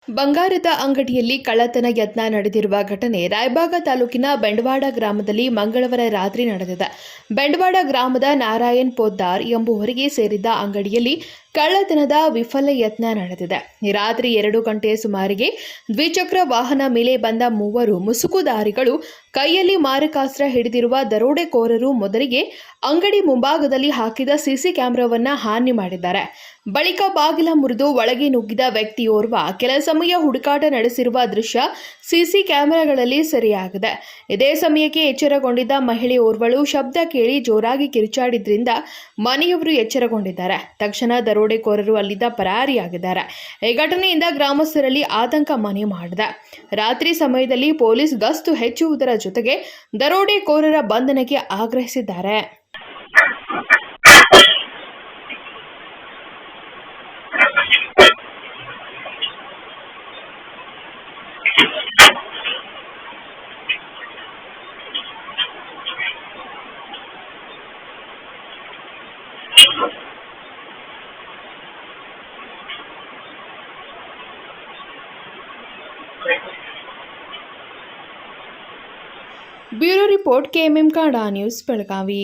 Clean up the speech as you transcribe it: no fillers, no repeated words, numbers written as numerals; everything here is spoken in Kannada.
ಬಂಗಾರದ ಅಂಗಡಿಯಲ್ಲಿ ಕಳ್ಳತನ ಯತ್ನ ನಡೆದಿರುವ ಘಟನೆ ರಾಯಬಾಗ ತಾಲೂಕಿನ ಬೆಂಡವಾಡ ಗ್ರಾಮದಲ್ಲಿ ಮಂಗಳವಾರ ರಾತ್ರಿ ನಡೆದಿದೆ. ಬೆಂಡವಾಡ ಗ್ರಾಮದ ನಾರಾಯಣ್ ಪೋದ್ದಾರ್ ಎಂಬುವರಿಗೆ ಸೇರಿದ್ದ ಅಂಗಡಿಯಲ್ಲಿ ಕಳ್ಳತನದ ವಿಫಲ ಯತ್ನ ನಡೆದಿದೆ. ರಾತ್ರಿ 2 ಗಂಟೆ ಸುಮಾರಿಗೆ ದ್ವಿಚಕ್ರ ವಾಹನ ಮೇಲೆ ಬಂದ ಮೂವರು ಮುಸುಕುಧಾರಿಗಳು ಕೈಯಲ್ಲಿ ಮಾರಕಾಸ್ತ್ರ ಹಿಡಿದಿರುವ ದರೋಡೆಕೋರರು ಮೊದಲಿಗೆ ಅಂಗಡಿ ಮುಂಭಾಗದಲ್ಲಿ ಹಾಕಿದ ಸಿಸಿ ಕ್ಯಾಮೆರಾವನ್ನ ಹಾನಿ ಮಾಡಿದ್ದಾರೆ. ಬಳಿಕ ಬಾಗಿಲ ಮುರಿದು ಒಳಗೆ ನುಗ್ಗಿದ ವ್ಯಕ್ತಿಯೋರ್ವ ಕೆಲ ಸಮಯ ಹುಡುಕಾಟ ನಡೆಸಿರುವ ದೃಶ್ಯ ಸಿಸಿ ಕ್ಯಾಮೆರಾಗಳಲ್ಲಿ ಸೆರೆಯಾಗಿದೆ. ಇದೇ ಸಮಯಕ್ಕೆ ಎಚ್ಚರಗೊಂಡಿದ್ದ ಮಹಿಳೆಯೋರ್ವಳು ಶಬ್ದ ಕೇಳಿ ಜೋರಾಗಿ ಕಿರುಚಾಡಿದ್ರಿಂದ ಮನೆಯವರು ಎಚ್ಚರಗೊಂಡಿದ್ದಾರೆ. ತಕ್ಷಣ ದರೋಡೆಕೋರರು ಅಲ್ಲಿಂದ ಪರಾರಿಯಾಗಿದ್ದಾರೆ. ಈ ಘಟನೆಯಿಂದ ಗ್ರಾಮಸ್ಥರಲ್ಲಿ ಆತಂಕ ಮನೆ ಮಾಡಿದೆ. ರಾತ್ರಿ ಸಮಯದಲ್ಲಿ ಪೊಲೀಸ್ ಗಸ್ತು ಹೆಚ್ಚುವುದರ ಜೊತೆಗೆ ದರೋಡೆಕೋರರ ಬಂಧನಕ್ಕೆ ಆಗ್ರಹಿಸಿದ್ದಾರೆ. Bureau report KMM Kannada news Belagavi.